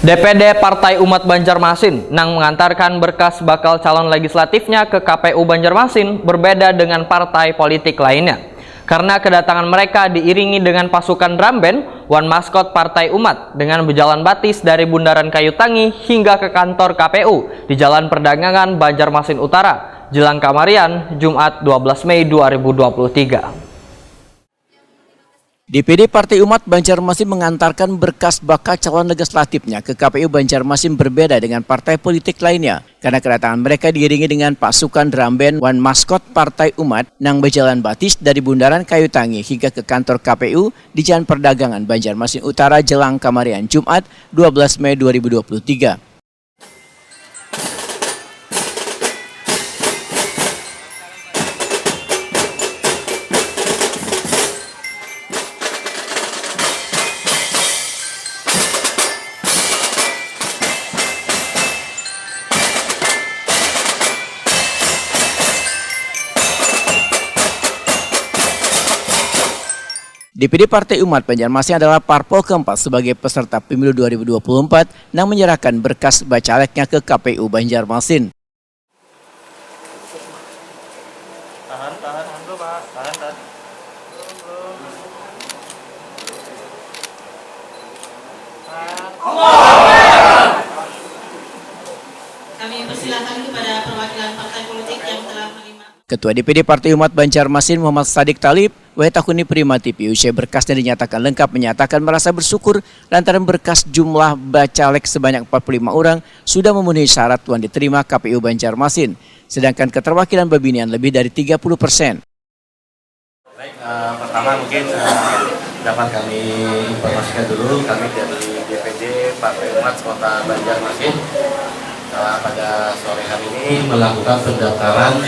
DPD Partai Umat Banjarmasin nang mengantarkan berkas bakal calon legislatifnya ke KPU Banjarmasin berbeda dengan partai politik lainnya. Karena kedatangan mereka diiringi dengan pasukan drum band, One Maskot Partai Umat dengan berjalan batis dari Bundaran Kayu Tangi hingga ke kantor KPU di Jalan Perdagangan Banjarmasin Utara, Jelang Kamarian, Jumat 12 Mei 2023. DPD Partai Umat Banjarmasin mengantarkan berkas bakal calon legislatifnya ke KPU Banjarmasin berbeda dengan partai politik lainnya. Karena kedatangan mereka diiringi dengan pasukan drum band One Maskot Partai Umat nang berjalan batis dari Bundaran Kayu Tangi hingga ke kantor KPU di Jalan Perdagangan Banjarmasin Utara, Jelang Kamarian, Jumat 12 Mei 2023. DPD Partai Umat Banjarmasin adalah parpol keempat sebagai peserta pemilu 2024 yang menyerahkan berkas bacaleknya ke KPU Banjarmasin. Tahan dulu Pak, tahan. Kami persilahkan kepada perwakilan partai politik yang telah menerima. Ketua DPD Partai Umat Banjarmasin Muhammad Sadik Talib, Wetakuni Prima TV, usai berkasnya dinyatakan lengkap, menyatakan merasa bersyukur lantaran berkas jumlah bacalek sebanyak 45 orang sudah memenuhi syarat tuan diterima KPU Banjarmasin, sedangkan keterwakilan Babinian lebih dari 30%. Baik, pertama mungkin dapat kami informasikan dulu, kami dari DPD Partai Umat Kota Banjarmasin pada sore hari ini melakukan pendaftaran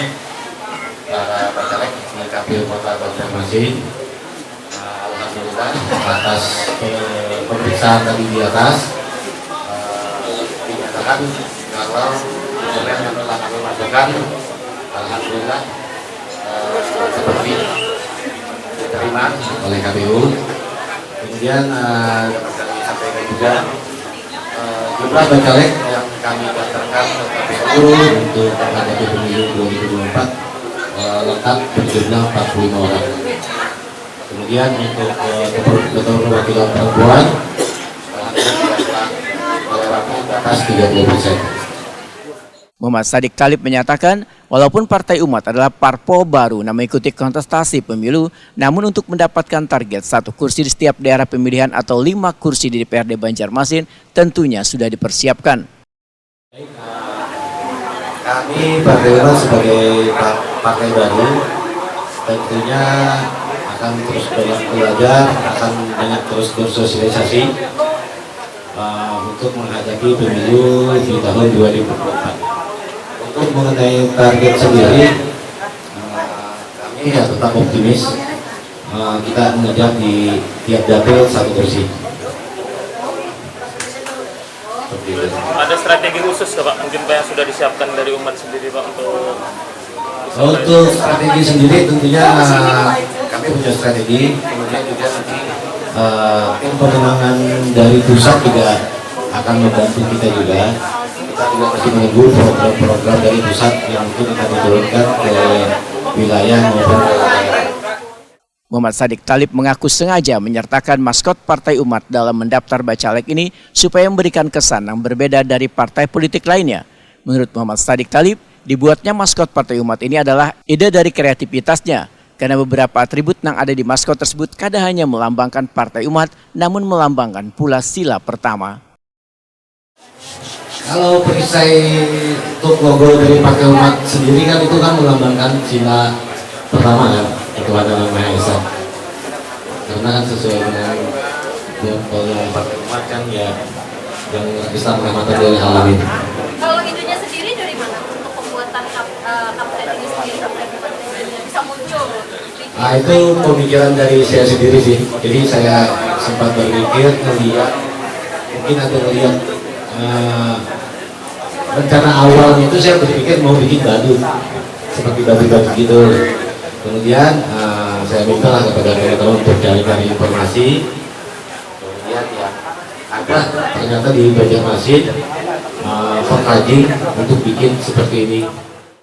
para bacalek di KPU Kota Banjarmasin. Alhamdulillah atas pemeriksaan tadi di atas dinyatakan kalau dokumen yang telah kami masukkan alhamdulillah seperti diterima oleh KPU. Kemudian dapat kami sampaikan juga jumlah bacalek yang kami daftarkan ke KPU untuk menghadapi pemilu 2024 lengkap berjumlah 45 orang. Kemudian untuk ketua perwakilan perempuan melewati batas 30%. Muhammad Sadik Talib menyatakan, walaupun Partai Umat adalah parpol baru yang mengikuti kontestasi pemilu, namun untuk mendapatkan target 1 kursi di setiap daerah pemilihan atau 5 kursi di DPRD Banjarmasin tentunya sudah dipersiapkan. Kami Partai Umat sebagai partai baru tentunya akan terus banyak belajar, akan banyak terus bersosialisasi untuk menghadapi pemilu di tahun 2024. Untuk mengenai target sendiri, kami tetap optimis kita mengejar di tiap dapil 1 kursi. Ada strategi khusus Pak, mungkin Pak yang sudah disiapkan dari umat sendiri Pak untuk strategi sendiri tentunya kami punya strategi, kemudian juga nanti tim pemenangan dari pusat juga akan membantu kita juga. Kita juga masih menunggu program-program dari pusat yang mungkin akan diturunkan ke wilayah maupun ke daerah. Muhammad Sadik Talib mengaku sengaja menyertakan maskot Partai Umat dalam mendaftar bacalek ini supaya memberikan kesan yang berbeda dari partai politik lainnya. Menurut Muhammad Sadik Talib, dibuatnya maskot Partai Umat ini adalah ide dari kreativitasnya, karena beberapa atribut yang ada di maskot tersebut kadang hanya melambangkan Partai Umat, namun melambangkan pula sila pertama. Kalau perisai untuk logo dari Partai Umat sendiri kan itu kan melambangkan sila pertama kan, ketuhanan yang Maha Esa. Karena kan sesuai dengan yang Partai Umat kan ya yang Islam rahmatan lil alamin. Kalau idenya sendiri dari mana untuk pembuatan kapten ini sendiri bisa muncul? Itu pemikiran dari saya sendiri sih. Jadi saya sempat berpikir melihat mungkin ada melihat rencana awalnya itu saya berpikir mau bikin batu seperti batu-batu gitu. Kemudian saya minta kepada teman-teman untuk cari informasi. Kemudian ya Nah, ternyata di Banjarmasin pengkaji untuk bikin seperti ini.